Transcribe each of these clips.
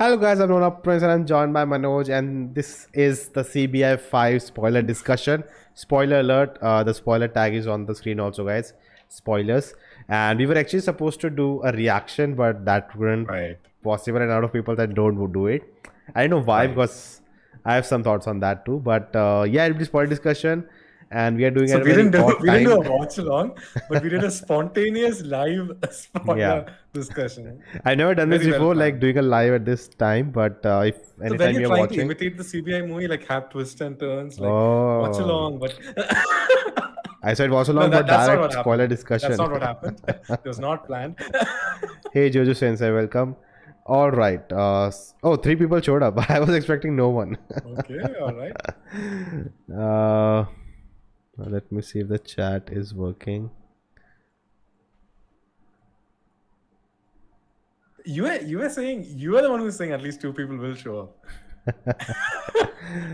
Hello guys, I'm Nona Prince and I'm joined by Manoj, and this is the CBI 5 spoiler discussion. Spoiler alert, the spoiler tag is on the screen also guys. Spoilers. And we were actually supposed to do a reaction, but that wasn't possible, and a lot of people that don't do it. I don't know why, because I have some thoughts on that too. But yeah, it'll be spoiler discussion. And we are doing So it we didn't do a time. watch along, but we did a spontaneous live spoiler discussion. I've never done this Very well before, planned. like doing a live at this time. But if So when anytime you're you're trying watching, to imitate the CBI movie, like have twists and turns, like oh, watch along, but I said watch along, but that's not direct what spoiler happened. discussion. That's not what happened. It was not planned. Hey Jojo Sensei, welcome. All right. Oh, 3 people showed up. I was expecting no one. Okay, all right. Let me see if the chat is working. You were saying you were the one who was saying at least 2 people will show up.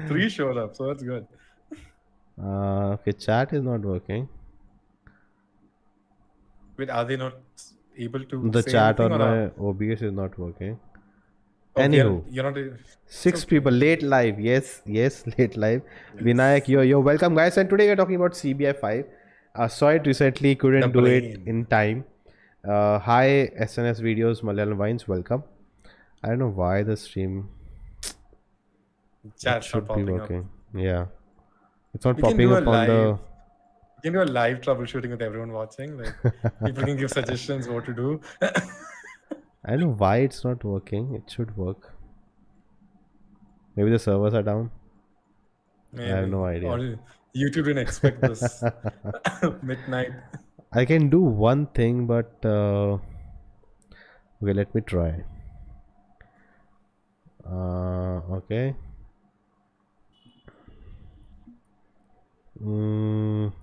3 showed up, so that's good. Okay, chat is not working. Wait, are they not able to? The say chat on anything, my OBS is not working. Oh, Anywho, you're not. 6 people late live. Yes, late live. Yes. Vinayak, you're welcome, guys. And today we're talking about CBI 5. Saw it recently, couldn't do it in time. Hi SNS videos, Malayalam Vines, welcome. I don't know why the stream Chat should not be popping working. up. Yeah, it's not popping up on the. We can do a live troubleshooting with everyone watching. Like people can give suggestions what to do. I don't know why it's not working. It should work. Maybe the servers are down. Maybe. I have no idea. Or YouTube didn't expect this midnight. I can do one thing, but okay, let me try. Okay.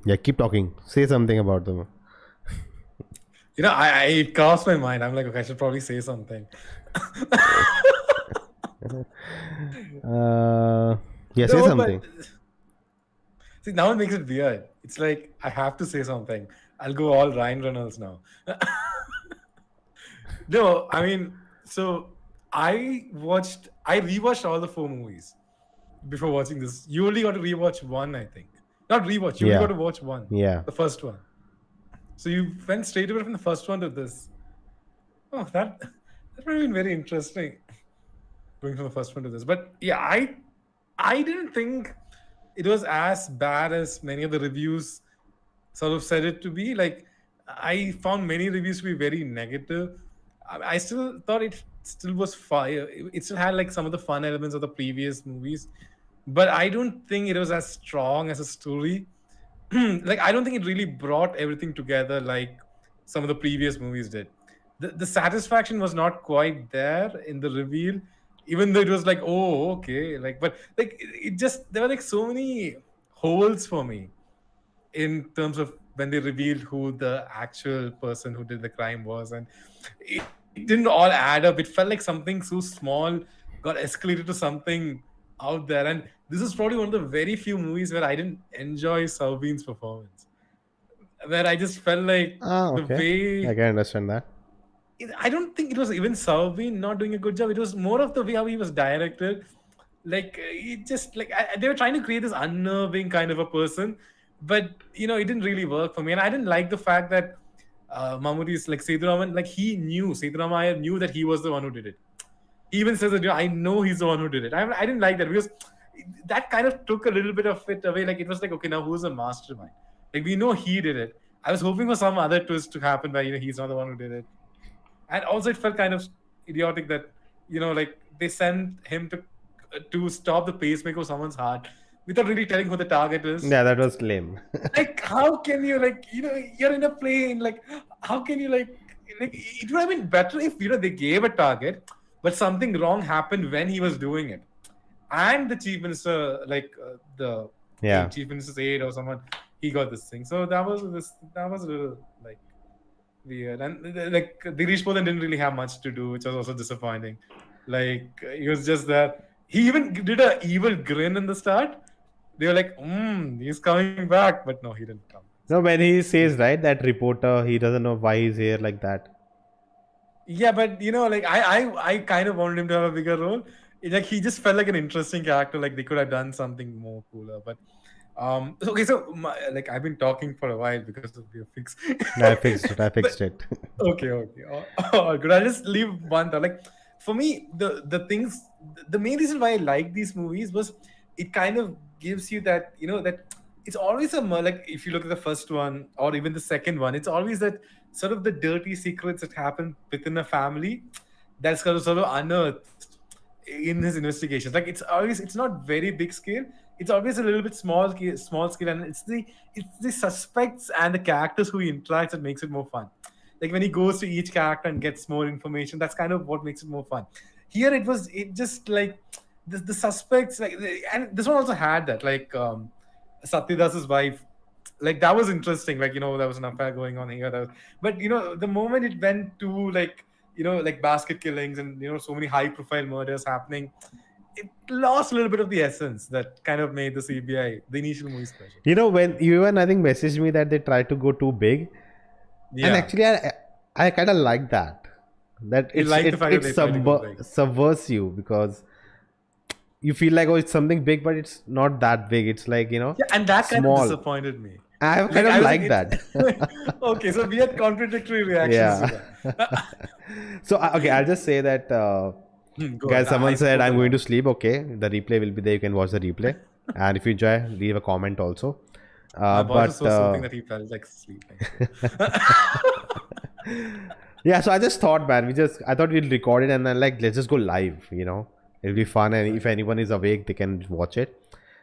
Yeah, keep talking. Say something about them. You know, it crossed my mind. I'm like, okay, I should probably say something. Yeah, say something. See, now it makes it weird. It's like I have to say something. I'll go all Ryan Reynolds now. No, I mean, so I rewatched all the 4 movies before watching this. You only got to rewatch one, I think. Not rewatch. You only got to watch one. Yeah. The first one. So you went straight away from the first one to this. Oh, that would have been very interesting. Going from the first one to this. But yeah, I didn't think it was as bad as many of the reviews sort of said it to be. Like, I found many reviews to be very negative. I still thought it still was fire. It still had like some of the fun elements of the previous movies. But I don't think it was as strong as a story. Like, I don't think it really brought everything together like some of the previous movies did. The satisfaction was not quite there in the reveal, even though it was like, oh, okay. Like, but like it just, there were like so many holes for me in terms of when they revealed who the actual person who did the crime was. And it didn't all add up. It felt like something so small got escalated to something out there. And this is probably one of the very few movies where I didn't enjoy Soubin's performance. Where I just felt like the way... I can understand that. I don't think it was even Soubin not doing a good job. It was more of the way how he was directed. Like, it just... like they were trying to create this unnerving kind of a person. But, you know, it didn't really work for me. And I didn't like the fact that Mammootty's like Sethuraman, like Sethuraman knew that he was the one who did it. He even says that, you know, I know he's the one who did it. I didn't like that because that kind of took a little bit of it away. Like, it was like, okay, now who's the mastermind? Like, we know he did it. I was hoping for some other twist to happen where, you know, he's not the one who did it. And also it felt kind of idiotic that, you know, like they sent him to stop the pacemaker of someone's heart without really telling who the target is. Yeah, that was lame. Like, how can you, like, you know, you're in a plane, like, how can you, like it would have been better if, you know, they gave a target, but something wrong happened when he was doing it. And the chief minister, like the chief minister's aide or someone, he got this thing. So that was a little like weird. And like the Rishpodan didn't really have much to do, which was also disappointing. Like, he was just there. He even did an evil grin in the start. They were like, he's coming back. But no, he didn't come. No, when he says, right, that reporter, he doesn't know why he's here like that. Yeah, but like I kind of wanted him to have a bigger role. Like he just felt like an interesting character. Like they could have done something more cooler. But okay, so like I've been talking for a while because of your fix. I fixed it. I But fixed it. okay, all good. I'll just leave one thought. Like for me, the things, the main reason why I like these movies was it kind of gives you that that it's always like if you look at the first one or even the second one, it's always that sort of the dirty secrets that happen within a family that's kind of sort of unearthed in his investigations. Like it's not very big scale. It's always a little bit small scale, and it's the suspects and the characters who he interacts that makes it more fun. Like when he goes to each character and gets more information, that's kind of what makes it more fun. Here it just like the suspects and this one also had that like Satyadas's wife, like that was interesting. Like there was an affair going on here. But the moment it went to like like basket killings and so many high profile murders happening, it lost a little bit of the essence that kind of made the CBI, the initial movie, special. When you and I think messaged me that they tried to go too big, and actually I kind of like that. That it subverts you because you feel like it's something big, but it's not that big. It's like and that small. Kind of disappointed me. I have kind of like that. Okay, so we had contradictory reactions. Yeah. So okay, I'll just say that guys, someone said I'm going to sleep. Okay, the replay will be there. You can watch the replay, and if you enjoy, leave a comment also. But something that he felt like sleeping. Yeah, so I just thought, man, I thought we'll record it and then let's just go live. It'll be fun, and if anyone is awake, they can watch it.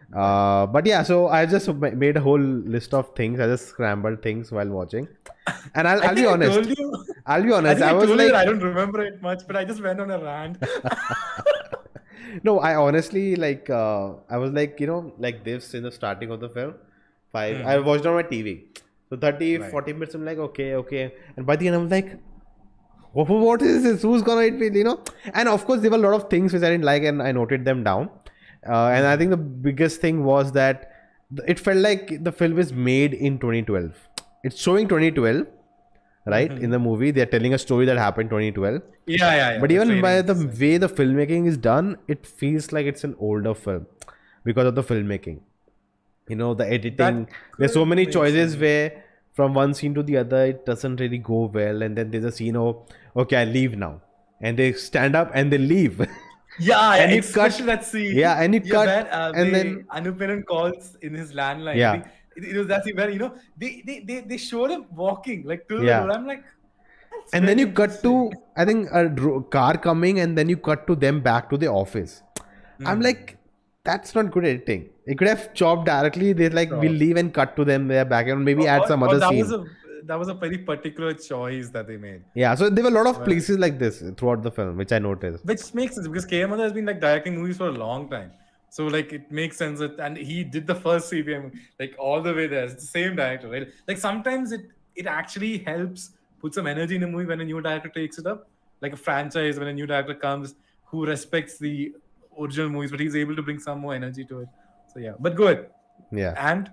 But yeah, so I just made a whole list of things. I just scrambled things while watching, and I'll be honest. I'll be honest. I was like, I don't remember it much, but I just went on a rant. No, I honestly I was like this in the starting of the film. I watched on my TV. So 30-40 minutes, I'm like, okay. And by the end, I'm like, what is this? Who's gonna eat me? And of course, there were a lot of things which I didn't like, and I noted them down. And I think the biggest thing was that it felt like the film is made in 2012. It's showing 2012, right? In the movie, they're telling a story that happened 2012. Yeah. But even by the way the filmmaking is done, it feels like it's an older film because of the filmmaking. The editing. There's so many choices where from one scene to the other, it doesn't really go well. And then there's a scene of, okay, I leave now. And they stand up and they leave. Yeah, and you especially cut that scene. Yeah, and you cut. And then Anupiran calls in his landline. Yeah. It was that scene where, they showed him walking like to the road. I'm like, and then you cut to, I think, a car coming, and then you cut to them back to the office. I'm like, that's not good editing. It could have chopped directly. They're like, we'll leave and cut to them. They're back and maybe add some other scene. That was a very particular choice that they made. Yeah, so there were a lot of places like this throughout the film, which I noticed. Which makes sense because K. Mother has been like directing movies for a long time. So like it makes sense that, and he did the first CBI movie, like all the way there. It's the same director, right? Like sometimes it actually helps put some energy in a movie when a new director takes it up. Like a franchise, when a new director comes who respects the original movies, but he's able to bring some more energy to it. So yeah, but good. Yeah. And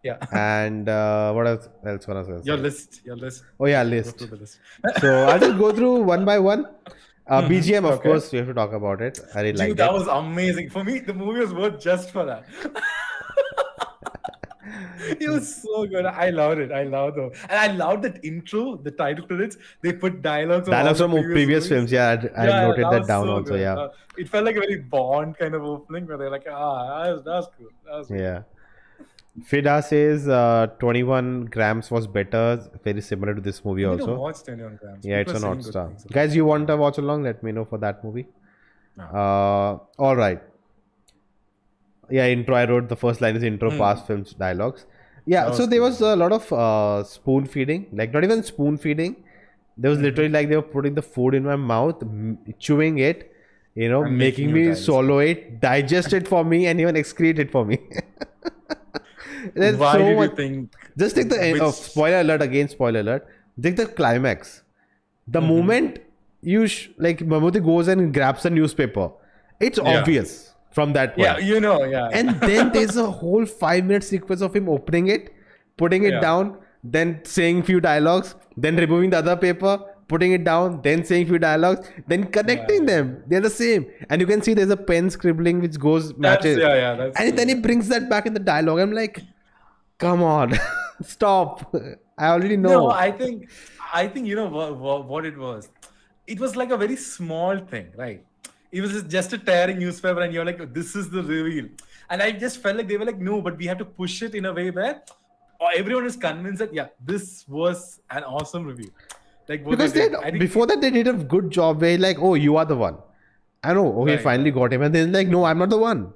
yeah. And what else? Your list. Oh yeah, list. So I'll just go through one by one. BGM, of course, we have to talk about it. I really like that. That was amazing. For me, the movie was worth just for that. It was so good. I loved it. And I loved that intro, the title credits. They put dialogues from previous films. Yeah, I noted that down also. Good. Yeah. It felt like a very Bond kind of opening where they're like, that's cool. Yeah. Fida says 21 grams was better. Very similar to this movie also. I watched 21 grams. Yeah, it's on Hotstar. Guys, you want to watch along? Let me know for that movie. No. All right. Yeah, intro. I wrote the first line is intro, past films, dialogues. Yeah, so there was a lot of spoon feeding. Like not even spoon feeding. There was literally like they were putting the food in my mouth, chewing it, and making me swallow it, digest it for me, and even excrete it for me. Why did you think? Just take the spoiler alert again. Spoiler alert. Take the climax. The moment you Mammootty goes and grabs a newspaper, it's obvious from that point. Yeah. And then there's a whole 5-minute sequence of him opening it, putting it down, then saying few dialogues, then removing the other paper, putting it down, then saying few dialogues, then connecting them. They're the same. And you can see there's a pen scribbling which goes matches. That's and then he brings that back in the dialogue. I'm like, come on, stop. I already know. No, I think you know what it was. It was like a very small thing, right? It was just a tearing newspaper, and you're like, this is the reveal. And I just felt like they were like, no, but we have to push it in a way where everyone is convinced that this was an awesome review. Like because before that they did a good job where like, oh, you are the one. I know. Okay, finally got him, and then like, no, I'm not the one.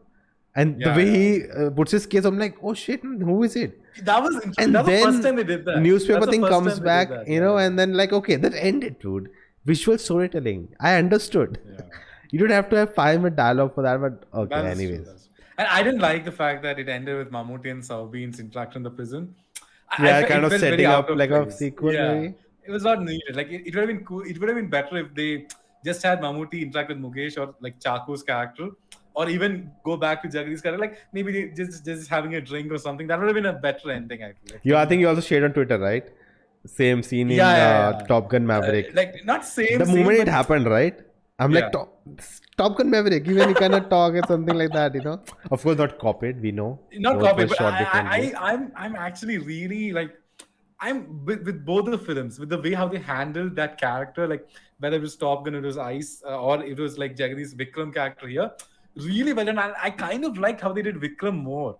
And the way he puts his case, I'm like, oh shit, who is it? That was interesting. And that was the first time they did that. Newspaper thing comes back, you know, and then like, okay, that ended, dude. Visual storytelling. I understood. Yeah. You don't have to have 5-minute dialogue for that, but okay, anyways. True. And I didn't like the fact that it ended with Mammootty and Soubin's interaction in the prison. I kind of setting up like a sequel maybe. It was not needed. Like it would have been cool. It would have been better if they just had Mammootty interact with Mukesh or like Chaku's character, or even go back to Jagathy's character. Like maybe just having a drink or something. That would have been a better ending actually. I think you also shared on Twitter, right? Same scene in Top Gun Maverick. Like not same. The moment it happened, right? I'm like Top Gun Maverick. Even you kind of talk or something like that, you know. Of course, not copied. We know. Not copied, but I'm actually really like. I'm with both the films, with the way how they handled that character, like whether it was Top Gun, it was Ice, or it was like Jagathy's Vikram character here, really well done. And I kind of liked how they did Vikram more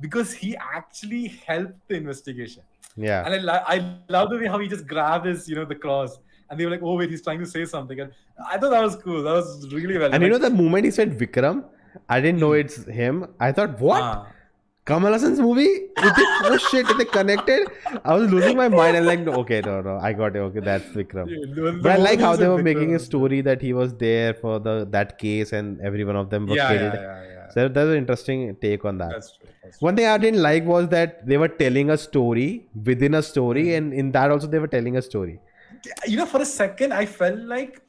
because he actually helped the investigation. Yeah. And I love the way how he just grabbed his, the cross, and they were like, oh wait, he's trying to say something. And I thought that was cool. That was really well done. And the moment he said Vikram, I didn't know it's him. I thought, what? Kamal Hassan's movie? Oh shit, they connected? I was losing my mind and like, no, I got it. Okay, that's Vikram. But I like how they were making a story that he was there for that case and every one of them were killed. So that's an interesting take on that. That's true. One thing I didn't like was that they were telling a story within a story, and in that also they were telling a story. For a second, I felt like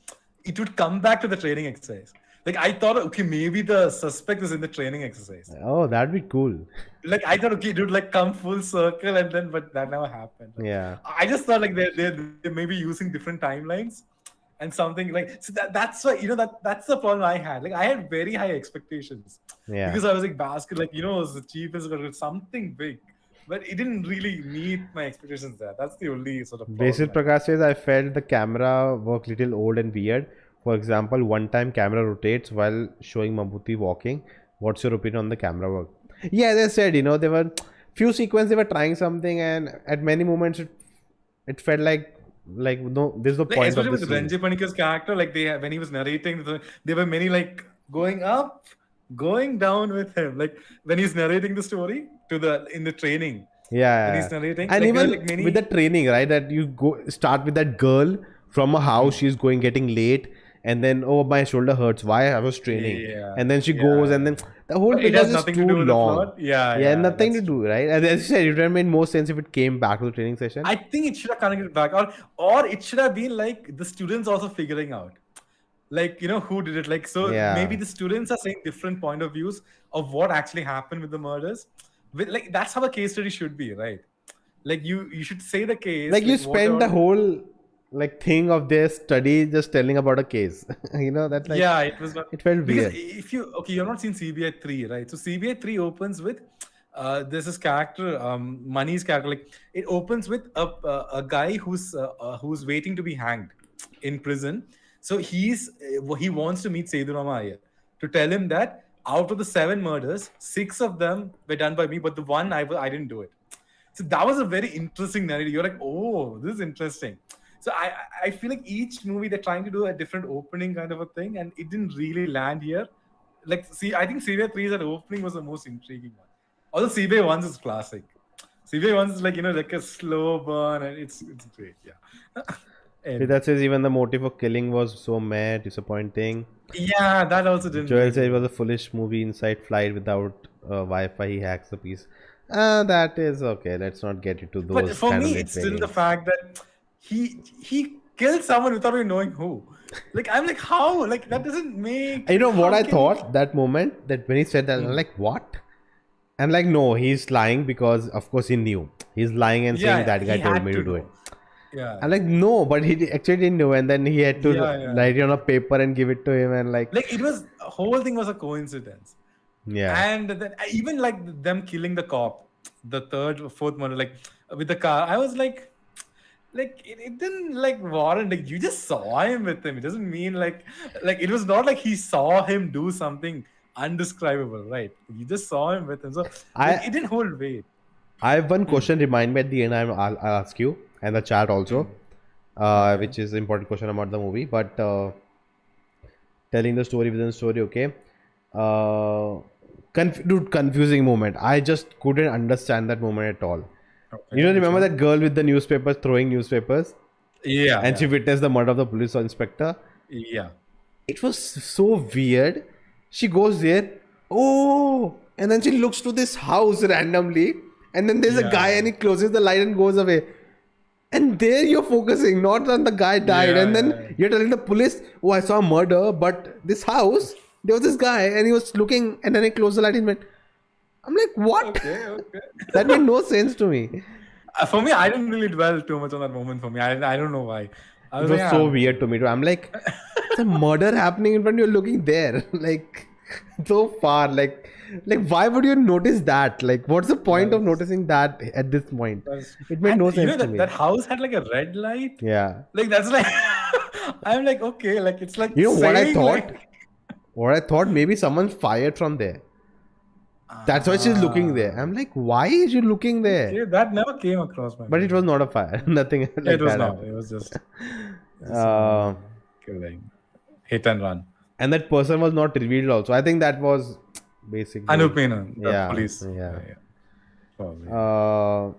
it would come back to the training exercise. Like I thought, okay, maybe the suspect is in the training exercise. Oh, that'd be cool. Like I thought, okay, it would like come full circle, and then, but that never happened. Yeah. I just thought like they're maybe using different timelines, and something like so that's why that's the problem I had. Like I had very high expectations. Yeah. Because I was like basket, like it was the cheapest, but something big. But it didn't really meet my expectations there. That's the only sort of problem. Basil Prakash says, I felt the camera work little old and weird. For example, one time camera rotates while showing Mammootty walking. What's your opinion on the camera work? Yeah, as I said, there were few sequences they were trying something, and at many moments it felt like no, there's no point. Especially with Renji Panicker's character, like when he was narrating, there were many like going up, going down with him, like when he's narrating the story in the training. Yeah, when he's narrating, and even with the training, right? That you start with that girl from a house, she's getting late. And then, oh, my shoulder hurts. Why? I was training. Yeah. And then she goes, and then the whole thing is just too long. Yeah, nothing to do, right? And as you said, it would have made more sense if it came back to the training session. I think it should have connected back, or it should have been like the students also figuring out, like who did it. Like maybe the students are saying different point of views of what actually happened with the murders. Like that's how a case study should be, right? Like you should say the case. Like you spend the whole thing of their study just telling about a case. That's like it was not, it felt because weird. If you've not seen CBI 3, right? So CBI 3 opens with there's this character, Mani's character. Like it opens with a guy who's waiting to be hanged in prison. So he wants to meet Aroma to tell him that out of the 7 murders, 6 of them were done by me, but the one I didn't do it. So that was a very interesting narrative. You're like, oh, this is interesting. So I feel like each movie they're trying to do a different opening kind of a thing, and it didn't really land here. Like, I think CBI 3's that opening was the most intriguing one. Although CBI 1's is classic. CBI 1's is like like a slow burn, and it's great. Yeah. That says even the motive of killing was so disappointing. Yeah, that also didn't. Joel said it was a foolish movie inside flight without Wi-Fi. He hacks the piece. That is okay. Let's not get into those. But for me, it's still the fact that he killed someone without even knowing who. Like I'm like, how? Like that doesn't make. What I thought that moment that when he said that, I'm like, what? And like, no, he's lying because of course he knew. He's lying and saying that guy told me to do it. Yeah. I'm like, no, but he actually didn't know, and then he had to Yeah. write it on a paper and give it to him, and like Like it was whole thing was a coincidence. yeah. And then even like them killing the cop, the third, fourth murder, like with the car, I was like it didn't like warrant. Like you just saw him with him. It doesn't mean like it was not like he saw him do something undescribable, right? You just saw him with him, so it didn't hold weight. I have one question. Remind me at the end. I'll ask you and the chat also, which is important question about the movie. But telling the story within the story, okay. Dude, confusing moment. I just couldn't understand that moment at all. Okay, You know, remember that girl with the newspapers throwing newspapers? Yeah. And she witnessed the murder of the police inspector. Yeah. It was so weird. She goes there, oh, and then she looks to this house randomly, and then there's a guy and he closes the light and goes away. And there you're focusing, not on the guy died. And then you're telling the police, oh, I saw a murder, but this house, there was this guy and he was looking, and then he closed the light and went. I'm like, what? Okay. That made no sense to me. For me, I didn't really dwell too much on that moment. For me, I don't know why. It was so weird to me too. I'm like, it's a murder happening in front of you, looking there, like so far. Like why would you notice that? Like, what's the point of noticing that at this point? It made no sense to me. That house had like a red light. Yeah. Like that's like, I'm like, okay, like it's like. You know what I thought? Like... What I thought, maybe someone fired from there. That's why she's looking there. I'm like, why is she looking there? Okay, that never came across my mind. But it was not a fire. Nothing like that. It was not. It was just killing, hit and run. And that person was not revealed also. I think that was basically Anup Menon, the police. Yeah. Probably. okay.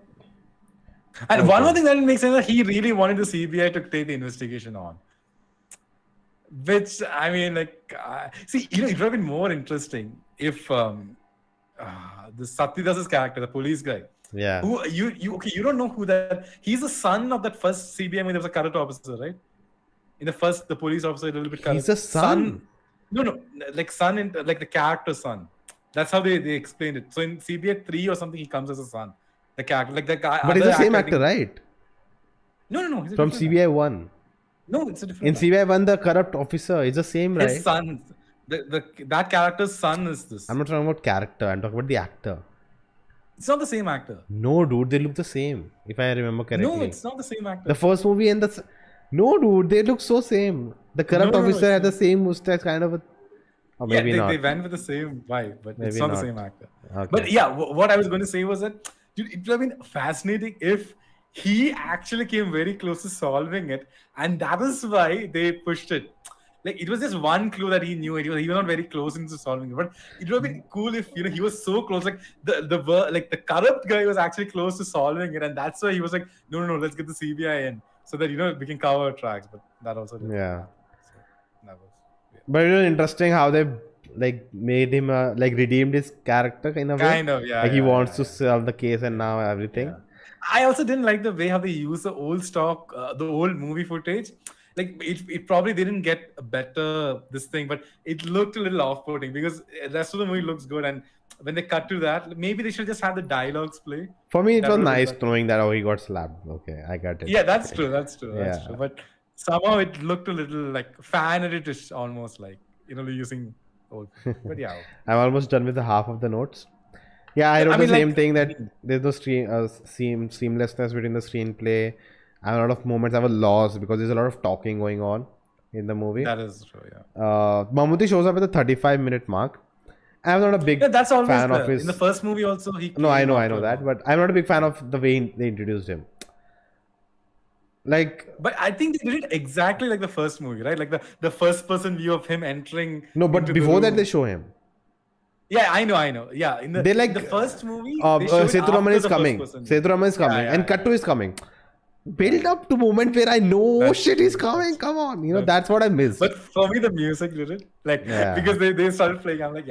And one more thing that didn't make sense, that he really wanted the CBI to take the investigation on. Which, I mean, like, see, it would have been more interesting if the Satyadas's character, the police guy, who you don't know who that. He's the son of that first CBI when there was a corrupt officer, right? In the first, the police officer a little bit corrupt. He's a son. No, like son in like the character son. That's how they explained it. So in CBI 3 or something, he comes as a son. The character, like the guy. But he's the same actor, right? No. He's from CBI 1. No, it's a different. In CBI 1, the corrupt officer is the same, right? His son. That character's son is this. I'm not talking about character. I'm talking about the actor. It's not the same actor. No, dude, they look the same. If I remember correctly. No, it's not the same actor. The first movie and the. No, dude, they look so same. The corrupt officer had the same mustache, kind of. Or maybe not. They went with the same vibe, but maybe it's not the same actor. Okay. But yeah, what I was going to say was that, dude, it would have been fascinating if he actually came very close to solving it, and that is why they pushed it. Like, it was just one clue that he knew. He was not very close into solving it, but it would have been cool if he was so close. Like the corrupt guy was actually close to solving it, and that's why he was like, no, let's get the CBI in so that we can cover our tracks. But that also didn't happen. So that was. Yeah. But it was interesting how they like made him redeemed his character in a way. Kind of, yeah. Like he wants to solve the case and now everything. Yeah. I also didn't like the way how they use the old stock, the old movie footage. Like it probably didn't get a better this thing, but it looked a little off-putting because the rest of the movie looks good. And when they cut to that, maybe they should just have the dialogues play. For me, it was nice knowing that he got slapped. Okay, I got it. Yeah, that's true. That's true. But somehow it looked a little like fan edit-ish, almost like using old. But yeah, I'm almost done with the half of the notes. Yeah, I wrote the same thing that there's no seamlessness between the screenplay. And a lot of moments I was lost because there's a lot of talking going on in the movie. That is true, yeah. Mammootty shows up at the 35-minute mark. I'm not a big fan of his... In the first movie also, No, I know that. But I'm not a big fan of the way they introduced him. But I think they did it exactly like the first movie, right? Like the first person view of him entering... No, but before that they show him. Yeah, I know. Yeah, in the first movie, Seturaman is coming. Seturaman is coming. And Kattu is coming. Build up to moment where I know shit is coming. Come on, that's what I miss. But for me, the music did it, because they started playing. I'm like,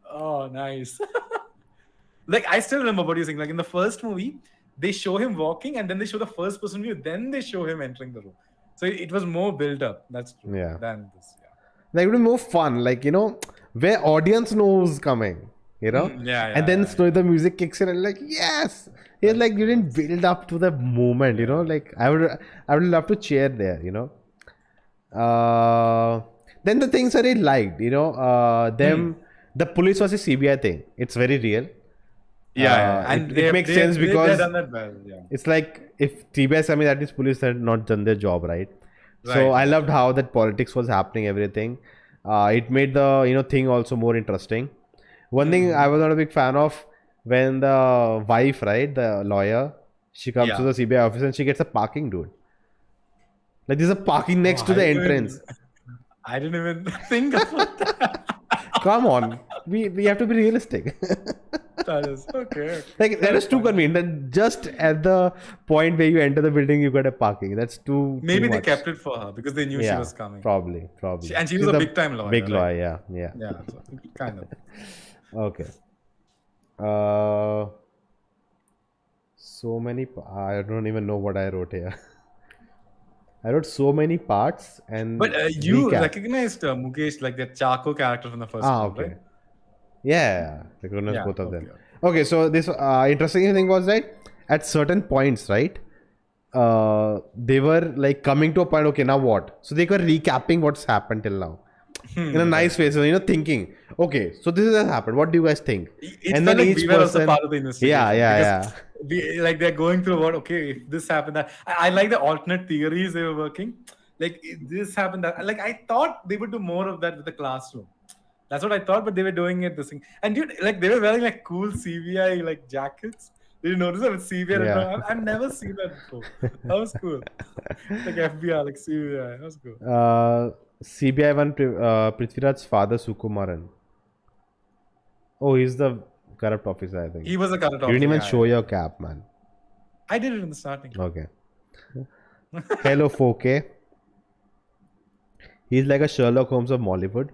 oh, nice. Like I still remember what you're saying. Like in the first movie, they show him walking, and then they show the first person view. Then they show him entering the room. So it was more built up. That's true. Yeah. Than this. Yeah. Like it would be more fun. Like where audience knows coming. you know. And then slowly the music kicks in and like, yes, it's like you didn't build up to the moment, you know. Like I would love to cheer there, you know. Then the things I really liked, you know, the police versus CBI thing. It's very real. And it makes sense because done that well. It's like if CBI, I mean, that is police had not done their job, right? So I loved how that politics was happening, everything. It made the, you know, thing also more interesting. One thing I was not a big fan of, when the wife, right, the lawyer, she comes to the CBI office and she gets a parking, dude. Like there's a parking next to the entrance. I didn't even think about that. Come on, we have to be realistic. That is okay. Like that is too convenient. That just at the point where you enter the building, you got a parking. That's too. Maybe too they much. kept it for her because they knew she was coming. Probably. And she was a big time lawyer. Big lawyer, yeah. So, kind of. Okay. So many. I don't even know what I wrote here. I wrote so many parts and. But you recognized Mukesh, like the Chaco character from the first one, right? Yeah, recognized both of them. Okay, so this interesting thing was that at certain points, right, they were like coming to a point. Okay, now what? So they were recapping what's happened till now in a nice way. So, you know, thinking, okay, so this has happened. What do you guys think? And then each person, also part of the investigation. Yeah. Like they're going through what? Okay, if this happened, that I like the alternate theories they were working. Like if this happened, that like I thought they would do more of that with the classroom. That's what I thought, but they were doing it this thing. And dude, like they were wearing like cool CBI like jackets. Did you notice that with CBI? Yeah. I've never seen that before. That was cool. Like FBI, like CBI. That was cool. CBI one, Prithviraj's father, Sukumaran. Oh, he's the corrupt officer, I think. He was a corrupt officer. You didn't even show your cap, man. I did it in the starting. Okay. Hello, 4K. He's like a Sherlock Holmes of Mollywood.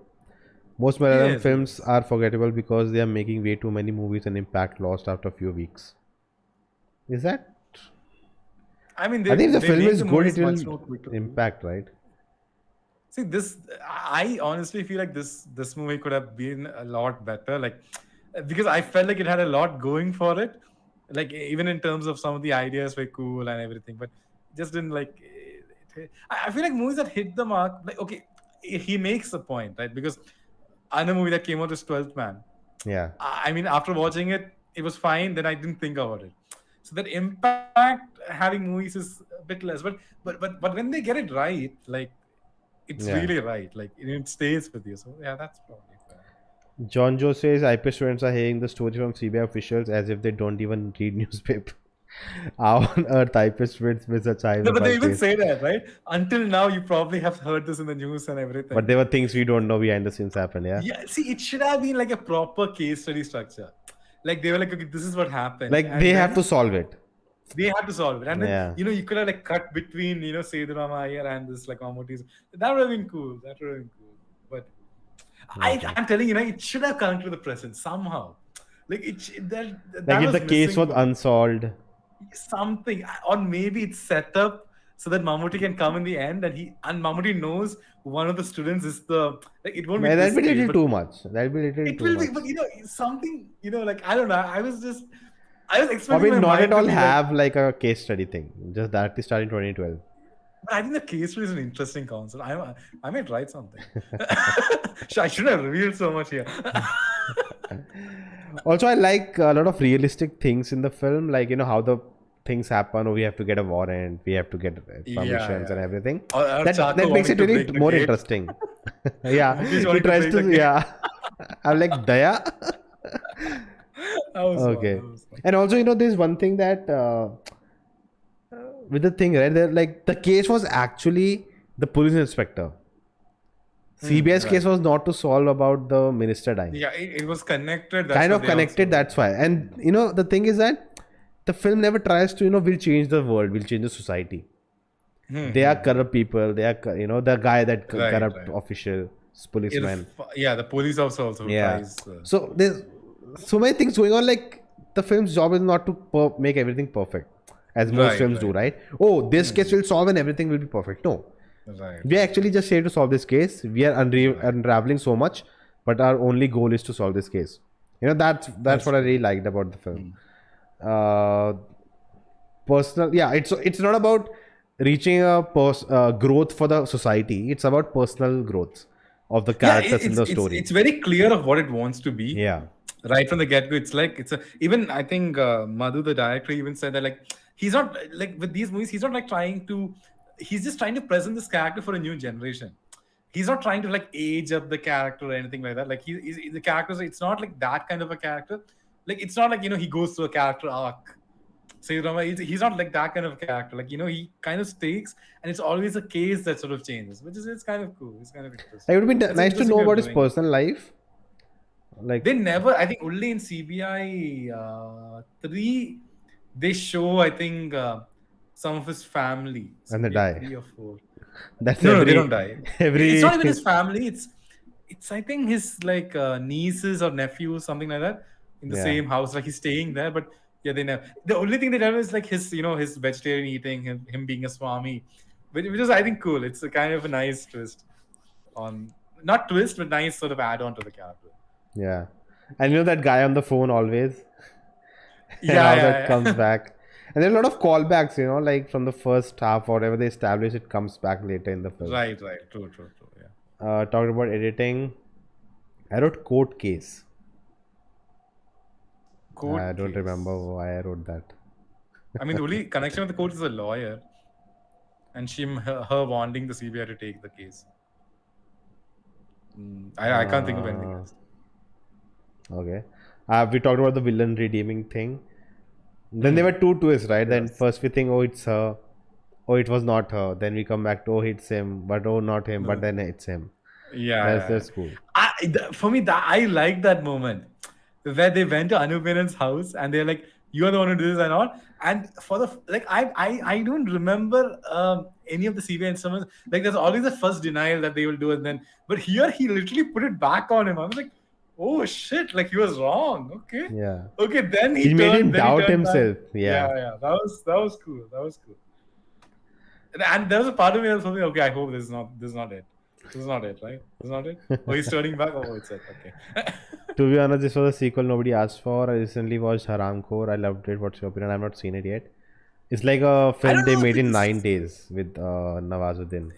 Most Malayalam films are forgettable because they are making way too many movies and impact lost after a few weeks. Is that? I mean, I think the film is good, it will impact, right? See, I honestly feel like this movie could have been a lot better, like because I felt like it had a lot going for it, like even in terms of some of the ideas were cool and everything, but just didn't like. I feel like movies that hit the mark, like okay, he makes a point, right? Because another movie that came out is 12th Man. Yeah. I mean, after watching it, it was fine. Then I didn't think about it. So that impact having movies is a bit less. But when they get it right, like it's really right. Like it stays with you. So yeah, that's probably fair. John Joe says IPS students are hearing the story from CBI officials as if they don't even read newspaper. How on earth IPS students miss a child? No, but they even say that, right? Until now, you probably have heard this in the news and everything. But there were things we don't know behind the scenes happen, yeah? Yeah, see, it should have been like a proper case study structure. Like they were like, okay, this is what happened. Like and they have to solve it. They had to solve it. And then, you know, you could have like cut between, you know, Sedurama here and this like Mammootty. That would have been cool. But I'm telling you, it should have come to the present somehow. Like that like if the case was unsolved. Something, or maybe it's set up so that Mammootty can come in the end, and Mammootty knows one of the students is the like it won't be. That'll be little too much. That'll be little too much. But something, like I don't know. I was expecting. Probably not at all have like a case study thing. Just that they started in 2012. But I think the case study is an interesting concept. I might write something. I shouldn't have revealed so much here. Also, I like a lot of realistic things in the film, like how the things happen. Or we have to get a warrant, we have to get permissions and everything. That makes it really more interesting. Yeah, he tries to. Yeah, I'm like Daya. Okay, and also there's one thing that with the thing, right? Like the case was actually the police inspector. CBI's case was not to solve about the minister dying. Yeah, it was connected. Kind of connected, that's why. And the thing is that the film never tries to, we'll change the world, we'll change the society. They are corrupt people. They are, the guy that corrupt official, policeman. The police officer also tries. So there's so many things going on. Like the film's job is not to make everything perfect, as most films do, right? Oh, this case will solve and everything will be perfect. No. Right. We are actually just here to solve this case. We are unraveling so much, but our only goal is to solve this case. That's what I really liked about the film. Uh, Personal, yeah. It's not about reaching a growth for the society. It's about personal growth of the characters in the story. It's very clear of what it wants to be. Yeah. Right from the get-go, even I think Madhu, the director, even said that like he's not like with these movies, he's not like he's just trying to present this character for a new generation. He's not trying to like age up the character or anything like that. Like the characters, it's not like that kind of a character. Like it's not like he goes through a character arc. So he's not like that kind of character. Like he kind of stakes, and it's always a case that sort of changes, which is it's kind of cool. It's kind of interesting. It would be nice to know about his personal life. Like they never, I think only in CBI 3 they show, I think some of his family. And they die. 3 or 4. No, they don't die. It's not even his family. It's I think his like nieces or nephews, something like that, in the same house. Like he's staying there, but yeah, they never. The only thing they tell is like his his vegetarian eating, him being a Swami, which is I think cool. It's a kind of a nice twist on, not twist, but nice sort of add on to the character. Yeah, and that guy on the phone always. That comes back, and there are a lot of callbacks. Like from the first half, whatever they establish, it comes back later in the film. Right. True. Yeah. Talking about editing, I wrote court case. I don't remember why I wrote that. I mean, the only connection with the court is a lawyer, and her wanting the CBI to take the case. I can't think of anything else. Okay. We talked about the villain redeeming thing. Then there were two twists, right? Yes. Then first we think, oh, it's her. Oh, it was not her. Then we come back to, oh, it's him. But oh, not him. But then it's him. Yeah. That's cool. For me, I like that moment where they went to Anupenan's house and they're like, you are the one who did this and all. And for the, like, I don't remember any of the CBI instruments. Like, there's always the first denial that they will do. And then, but here he literally put it back on him. I was like, oh shit, like he was wrong. Okay. Yeah. Okay, then he made him doubt himself. Yeah. That was cool. And there was a part of me that was thinking, okay, I hope this is not it. This is not it, right? This is not it. Oh, he's turning back. Oh, it's it. Okay. To be honest, this was a sequel nobody asked for. I recently watched Haramkhor. I loved it. What's your opinion? I've not seen it yet. It's like a film they made in 9 days with Nawazuddin.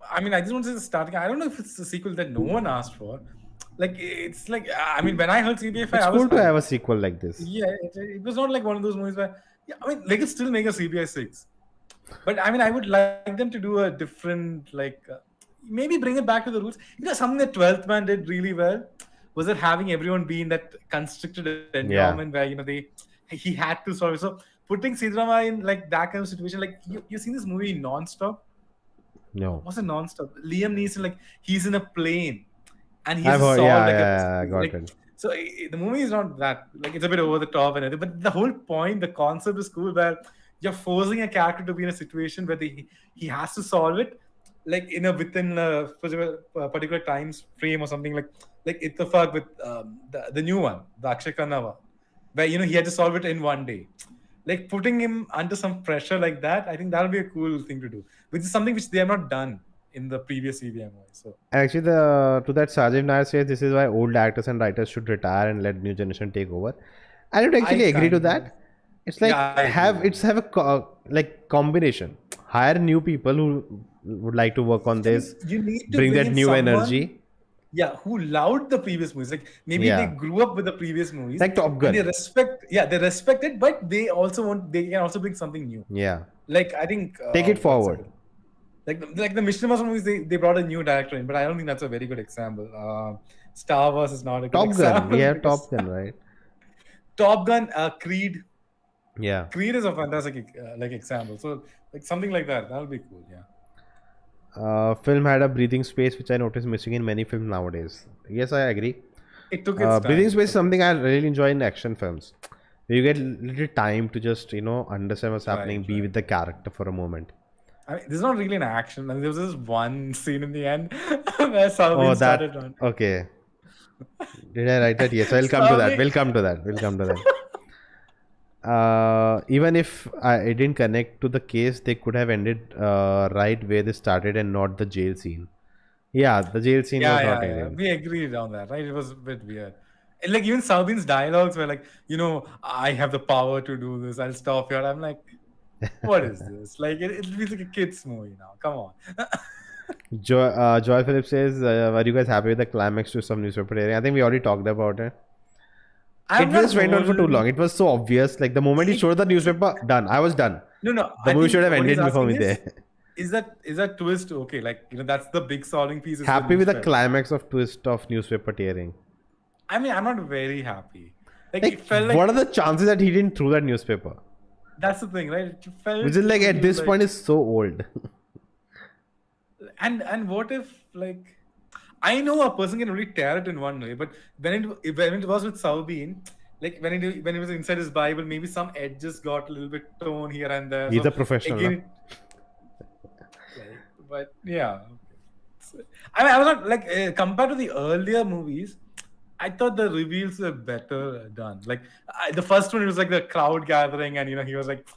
I mean, I just want to say the starting. I don't know if it's a sequel that no one asked for. Like, it's like, I mean, when I heard CBI 5, it's cool to have a sequel like this. Yeah, it was not like one of those movies where, yeah, I mean, they could still make a CBI 6. But I mean, I would like them to do a different, like, maybe bring it back to the roots. Something that 12th Man did really well was that having everyone be in that constricted environment where, he had to sort of, so putting Sivaram in like that kind of situation, like, you've seen this movie Non-Stop? No. What's a Non-Stop? Liam Neeson, like, he's in a plane. And he's I got it. So the movie is not that, like, it's a bit over the top and everything, but the whole point, the concept is cool, where you're forcing a character to be in a situation where he has to solve it, like within a particular time frame or something, like Ittefaq with the new one, the Akshay Khanna one, where he had to solve it in one day. Like, putting him under some pressure like that, I think that'll be a cool thing to do, which is something which they have not done in the previous CBI movie. So actually, to that Sajid Nair says this is why old actors and writers should retire and let new generation take over. I don't actually agree to that. It's like have a combination. Hire new people who would like to work on this. You need to bring that new energy. Yeah, who loved the previous movies. Like, maybe they grew up with the previous movies. Like Top Gun. They respect it, but they can also bring something new. Yeah. Like, I think take it forward. Like the Mission Impossible movies, they brought a new director in, but I don't think that's a very good example. Star Wars is not a good example. Top Gun. We have Top Gun, right? Top Gun, Creed. Yeah. Creed is a fantastic example. So, like, something like that would be cool. Yeah. Film had a breathing space, which I noticed missing in many films nowadays. Yes, I agree. It took its time. Breathing space is something I really enjoy in action films. You get little time to just understand what's happening, be with the character for a moment. I mean, this is not really an action. I mean, there was this one scene in the end where Soubin started on. Okay. Did I write that? Yes, I'll come to that. We'll come to that. Even if I didn't connect to the case, they could have ended right where they started and not the jail scene. Yeah, the jail scene was not ending. We agreed on that, right? It was a bit weird. Like even Soubin's dialogues were like, I have the power to do this. I'll stop here. I'm like, what is this? Like it feels like a kids movie now. Come on. Joy Phillips says, "Are you guys happy with the climax to some newspaper area?" I think we already talked about it. It just went on for too long. It was so obvious. Like the moment he showed the newspaper, done. I was done. No. The movie should have ended before me there. Is that twist okay? Like that's the big solving piece. Happy with the climax of twist of newspaper tearing. I mean, I'm not very happy. Like it felt like, what are the chances that he didn't throw that newspaper? That's the thing, right? It felt which is like at this point is so old. and what if like I know a person can only tear it in one way, but when it was with Soubin, like when it was inside his Bible, maybe some edges got a little bit torn here and there. He's a professional. Again, but yeah, I mean, I was not like compared to the earlier movies. I thought the reveals were better done. Like the first one, it was like the crowd gathering, and he was like,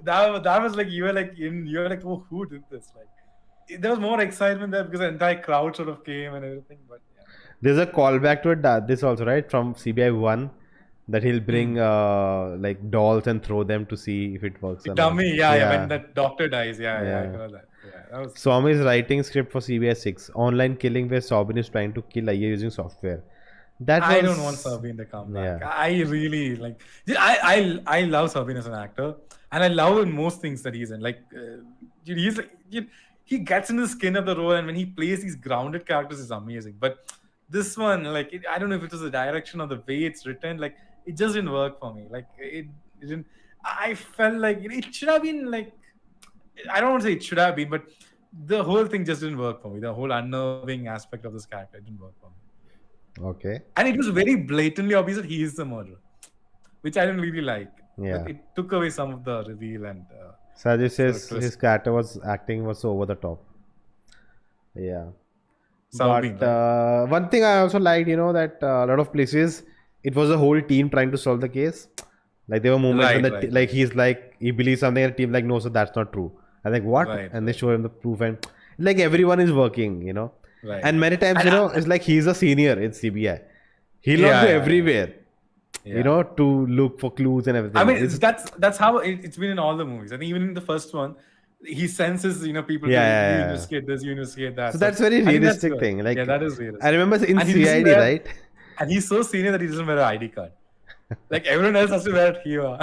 that was like you were like, oh, who did this? Like there was more excitement there because the entire crowd sort of came and everything. But yeah. There's a callback to it. This also right from CBI 1 that he'll bring like dolls and throw them to see if it works. Dummy, yeah. When that doctor dies, I heard that. Yeah, that was. Swamy is writing script for CBI 6 online killing where Soubin is trying to kill IA using software. I don't want Soubin to come back. I really like. I love Soubin as an actor, and I love in most things that he's in. Like, he's like, he gets into the skin of the role, and when he plays these grounded characters, is amazing. But this one, like, I don't know if it was the direction or the way it's written. Like, it just didn't work for me. Like, it didn't. I felt like it should have been like. I don't want to say it should have been, but the whole thing just didn't work for me. The whole unnerving aspect of this character didn't work for me. Okay. And it was very blatantly obvious that he is the murderer, which I didn't really like. Yeah. But it took away some of the reveal and. Sajid says his character was so over the top. Yeah. Soubin, but one thing I also liked, that a lot of places it was a whole team trying to solve the case. Like there were moments when like he's like he believes something and the team like no, so that's not true. I'm like what? And they show him the proof and like everyone is working, Right. And many times, it's like he's a senior in CBI. He'll not go everywhere, to look for clues and everything. I mean, that's how it's been in all the movies. I think even in the first one, he senses, people you investigate this, you investigate that. So that's very realistic thing. Like, that is realistic. I remember in CID, right? And he's so senior that he doesn't wear an ID card. Like everyone else has to wear it here.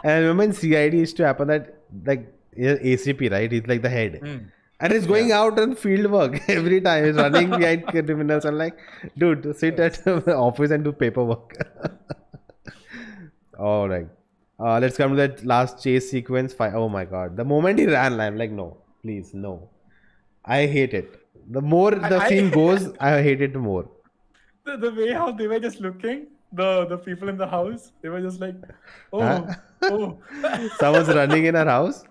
And I remember in CID used to happen that like ACP, right? He's like the head. And he's going out on field work every time. He's running behind criminals. I'm like, dude, sit at the office and do paperwork. All right. Let's come to that last chase sequence. Oh my god. The moment he ran, I'm like, no, please, no. I hate it. The more the scene goes, I hate it more. The way how they were just looking, the people in the house, they were just like, oh. Someone's running in our house.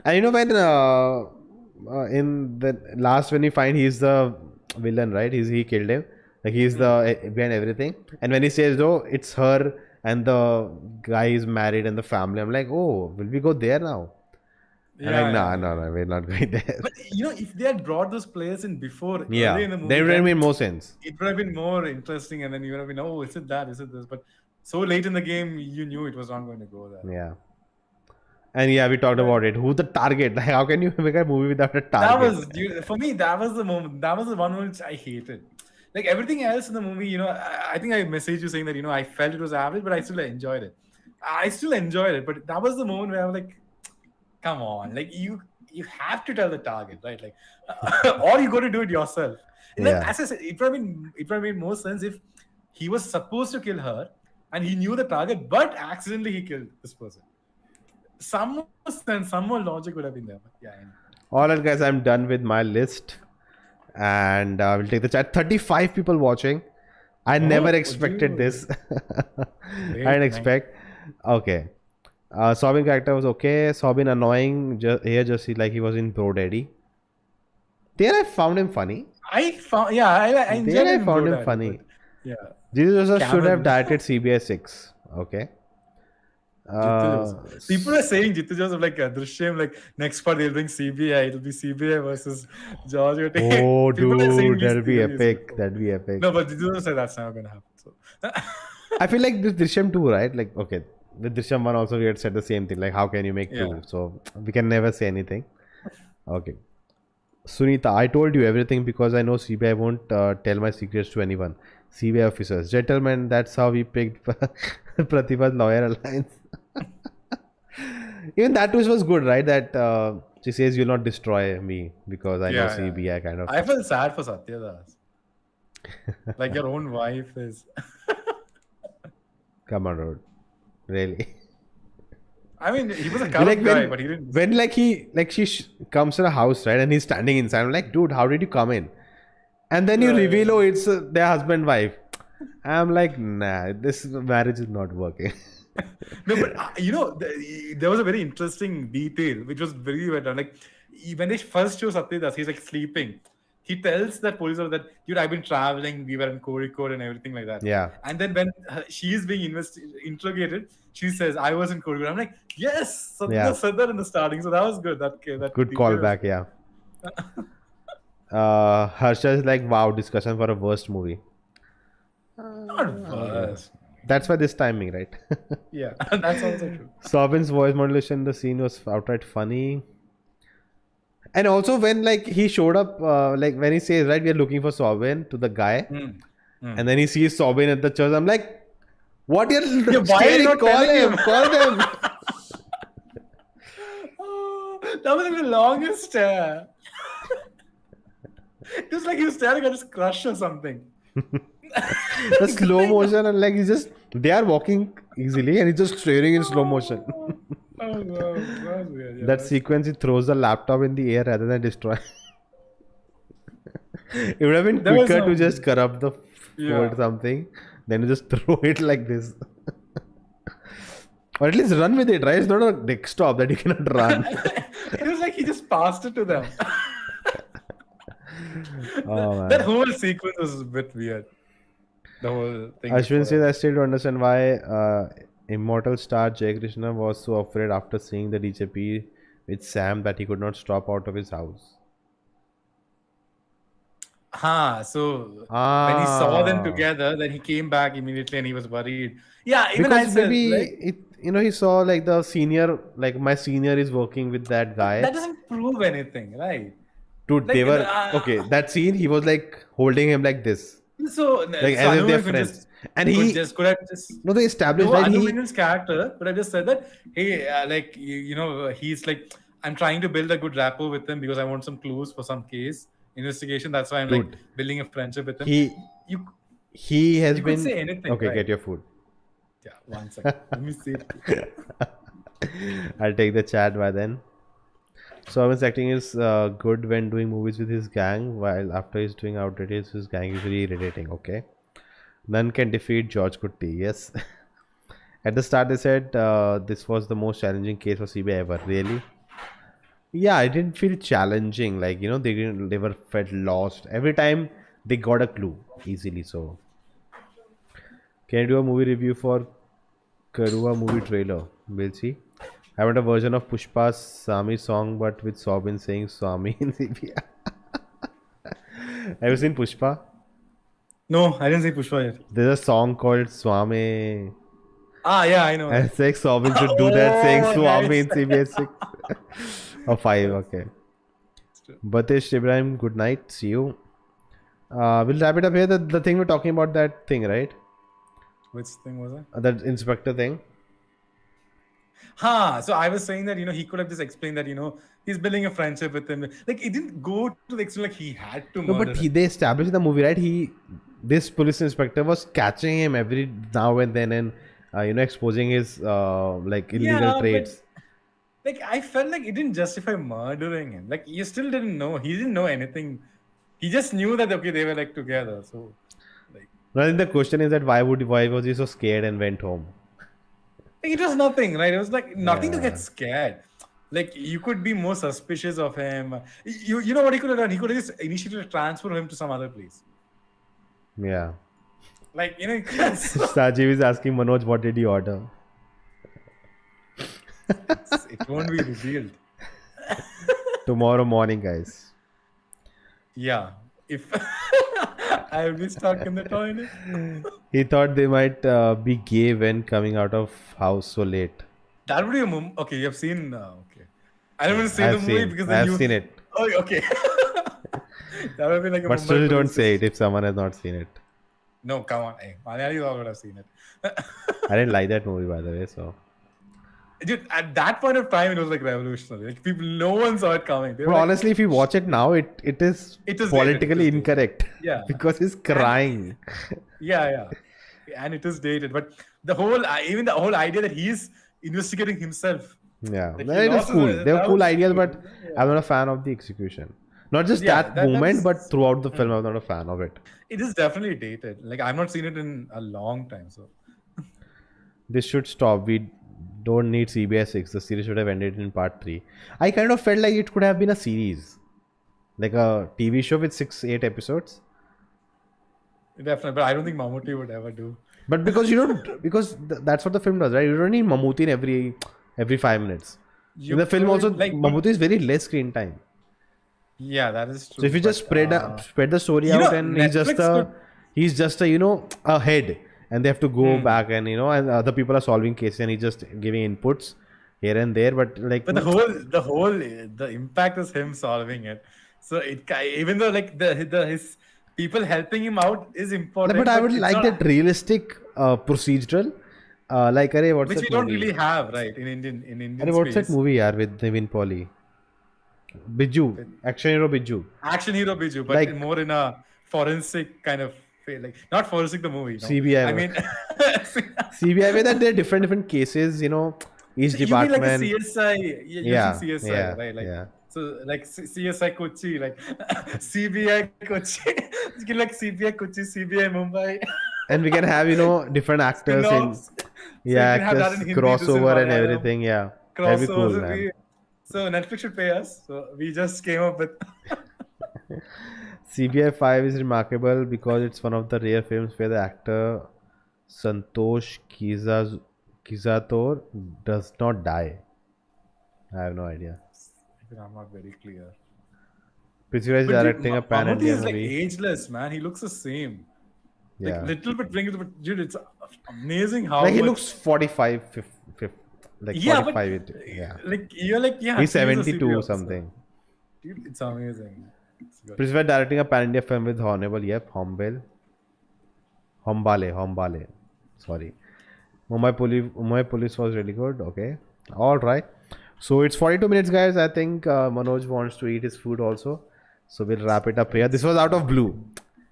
And when... in the last when you find he's the villain, right? He killed him. Like he's the behind everything. And when he says, "Oh, it's her," and the guy is married and the family, I'm like, "Oh, will we go there now?" I'm like, no, we're not going there. But if they had brought those players in before, early in the movie, then it would have made more sense. It would have been more interesting, and then you would have been, "Oh, is it that? Is it this?" But so late in the game, you knew it was not going to go there. Yeah. And we talked about it. Who's the target? Like, how can you make a movie without a target? For me, that was the moment. That was the one which I hated. Like everything else in the movie, I think I messaged you saying that, I felt it was average, but I still enjoyed it. But that was the moment where I was like, come on, like you have to tell the target, right? Like, or you got to do it yourself. And then, as I said, it would have made more sense if he was supposed to kill her and he knew the target, but accidentally he killed this person. Some more sense, some more logic would have been there. But all right, guys, I'm done with my list, and we'll take the chat. 35 people watching. I never expected this. I didn't expect. Okay, Soubin character was okay. Soubin annoying. Just like he was in Bro Daddy. There, I found him funny. I enjoyed him. I found him funny. Yeah. Jesus should have directed CBI 6. Okay. Jittu Joseph. People are saying Jittu Joseph like Drishyam, like next part they'll bring CBI. It'll be CBI versus George. Oh, People are saying dude, these that'll be theories. epic. That'll be epic. No, but Jittu Joseph said that's never gonna happen. So. I feel like this Drishyam 2, right? Like, okay, with Drishyam 1 also we had said the same thing. Like, how can you make 2? So, we can never say anything. Okay. Sunita, I told you everything because I know CBI won't tell my secrets to anyone. CBI officers. Gentlemen, that's how we picked Pratibha's lawyer alliance. Even that twist was good, right? That she says you'll not destroy me because I know CBI kind of. I felt sad for Satya Das. Like your own wife is. Come on, dude. Really? I mean, he was a corrupt guy, but he didn't. When she comes to the house, right, and he's standing inside, I'm like, dude, how did you come in? And then you reveal, oh, it's their husband wife. I'm like, nah, this marriage is not working. No, but there was a very interesting detail which was very well done. Like when they first show Satya Das, he's like sleeping. He tells that police officer that, dude, I've been traveling, we were in Kozhikode and everything like that. Yeah. And then when she is being interrogated, she says, I was in Kuruvilla. I'm like, yes, Satya said that in the starting. So that was good. That good callback, yeah. Harsha is like, wow, discussion for a worst movie. Not worst. That's why this timing, right? Yeah, that's also true. Soubin's voice modulation in the scene was outright funny. And also when like he showed up, like when he says, right, we are looking for Soubin to the guy. And then he sees Soubin at the church. I'm like, what you're staring? Call him. Call them. That was like the longest stare. It was like he was staring at his crush or something. The slow motion and like they are walking easily and he's just staring in slow motion. Oh, wow. That was weird. Yeah, that sequence, he throws the laptop in the air rather than destroy. It would have been quicker to just corrupt the phone or something. Then you just throw it like this. Or at least run with it, right? It's not a desktop that you cannot run. It was like he just passed it to them. That whole sequence was a bit weird. The whole thing. Ashwin says, I still don't understand why immortal star Jagathy was so afraid after seeing the DJP with Sam that he could not stop out of his house. So when he saw them together, then he came back immediately and he was worried. Yeah, even because I said, maybe he saw like the senior, like my senior is working with that guy. That doesn't prove anything, right? Dude, they were okay. That scene, he was like holding him like this. So like as if they're friends. And he could have just they established that his character, but I just said that, hey, he's like, I'm trying to build a good rapport with him because I want some clues for some case investigation. That's why I'm like building a friendship with him. He has been. Could say anything. Okay, right? Get your food. Yeah, 1 second. Let me see. I'll take the chat by then. So his acting is good when doing movies with his gang, while after he's doing outrageous, his gang is really irritating. Okay. None can defeat George Kutti. Yes. At the start, they said this was the most challenging case for CBI ever. Really? Yeah, it didn't feel challenging. Like, they never felt lost. Every time they got a clue easily. So, can you do a movie review for Kuruvilla movie trailer? We'll see. I want a version of Pushpa's Swamy song, but with Soubin saying Swamy in CBI. Have you seen Pushpa? No, I didn't see Pushpa yet. There's a song called Swamy. Yeah, I know. And it's like Soubin should do that, saying Swamy in CBI 6 or 5. Okay. Batish Ibrahim, good night. See you. We'll wrap it up here. The thing we're talking about, that thing, right? Which thing was it? That inspector thing. So I was saying that, he could have just explained that, he's building a friendship with him. Like, it didn't go to the extent like he had to murder him. They established in the movie, right? This police inspector was catching him every now and then and, exposing his, illegal traits. But, I felt like it didn't justify murdering him. Like, you still didn't know. He didn't know anything. He just knew that, okay, they were, together. So, I think the question is that why was he so scared and went home? It was nothing, right? It was nothing to get scared. Like, you could be more suspicious of him. You know what he could have done? He could have just initiated transfer him to some other place. Yeah. Sajiv is asking Manoj, what did he order? It won't be revealed. Tomorrow morning, guys. Yeah. If I will be stuck in the toilet. He thought they might be gay when coming out of house so late. That would be a movie. Okay, you have seen. Okay. I don't want to say the movie because I've seen it. Oh, okay. That would be like a But Mumbai still, don't police say it if someone has not seen it. No, come on. Hey, Malayalis all would have seen it. I didn't like that movie, by the way. So Dude, at that point of time, it was like revolutionary. Like people, no one saw it coming. They but were like, honestly, if you watch it now, it is dated, politically it is dated. incorrect. Yeah. Because he's crying. yeah, and it is dated. But the whole, even the whole idea that he's investigating himself. Yeah, Like, it was cool. They were cool ideas, but I'm not a fan of the execution. Not just that moment, but throughout the film, I'm not a fan of it. It is definitely dated. Like I've not seen it in a long time. So This should stop. We don't need CBI 6. The series should have ended in part 3. I kind of felt like it could have been a series. Like a TV show with 6-8 episodes. definitely, but I don't think Mammootty would ever do. But because you don't, that's what the film does, right? You don't need Mammootty in every 5 minutes. In the film also, like Mammootty is very less screen time. Yeah, that is true. So if you just spread the story out, and he's just a a head, and they have to go back, and and other people are solving cases, and he's just giving inputs here and there. But the impact is him solving it. So even though like his people helping him out is important. But I would like that realistic procedural. Like, what's which that we don't movie? really have, right, in Indian What's space. that movie, with Naveen Pauly? Biju, Action Hero Biju. Action Hero Biju, but Like- more in a forensic kind of like not forensic the movie. No. CBI. I mean, CBI, where that there are different cases, each you department. mean like a CSI? Yeah, CSI, yeah, right? Like, yeah. so like CSI Kochi, like CBI Kochi, like CBI Kochi, CBI Mumbai. And we can have, different actors Spin-offs. yeah, can have that actors, in Hindi, crossover and this in Malayalam. everything. Yeah, that'd be cool, Crossovers. man. So Netflix should pay us. So we just came up with. CBI 5 is remarkable because it's one of the rare films where the actor Santosh Kizator does not die. I have no idea. I'm not very clear. Prithviraj is But directing a Mammootty pan-India is like movie. ageless, man. He looks the same. Like Yeah. little bit wrinkles, but dude, it's amazing how Like he much- looks 45, 50, like Yeah, 45. but Yeah. like you're like He's he is a 72 CBI or officer. something. Dude, it's amazing. It's good. Prithviraj directing a pan-India film with Honorable, Hombale. Sorry. Mumbai Police was really good. Okay. All right. So it's 42 minutes, guys. I think Manoj wants to eat his food also. So we'll wrap it up here. This was out of blue.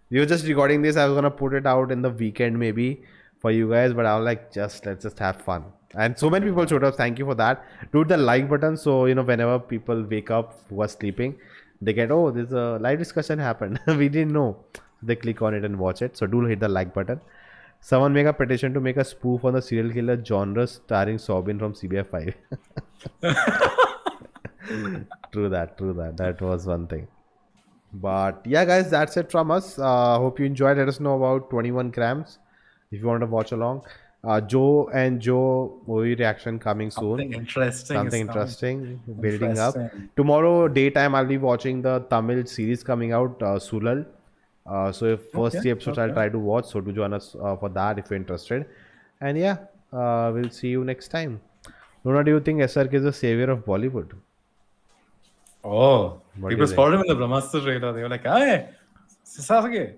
We were just recording this. I was gonna put it out in the weekend maybe for you guys, but I was like, let's just have fun. And so many people showed up. Thank you for that. Do the like button so whenever people wake up who are sleeping, they get, oh, there's a live discussion happened. We didn't know. They click on it and watch it. So do hit the like button. Someone make a petition to make a spoof on the serial killer genre starring Soubin from CBI 5. True that. That was one thing. But yeah, guys, that's it from us. Hope you enjoyed. Let us know about 21 grams if you want to watch along. Joe movie reaction coming soon. Something Interesting building up. Tomorrow daytime I'll be watching the Tamil series coming out, Sulal. So if first 3 episodes I'll try to watch. So do join us for that if you're interested. And yeah, we'll see you next time. Luna, do you think SRK is the savior of Bollywood? Oh, What do people you spotted him in the Brahmastra trailer. They were like, "Hey, Sasage."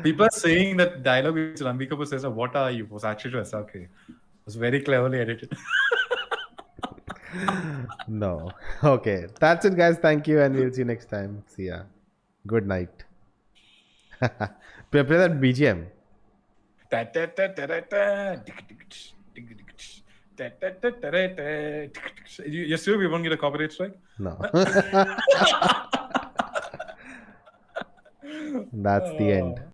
People are saying that dialogue which Ranbir Kapoor says, "What are you?" was actually to SRK. It was very cleverly edited. No. Okay. That's it, guys. Thank you, and we'll see you next time. See ya. Good night. Play that BGM. You're sure we won't get a copyright strike? No. That's the end.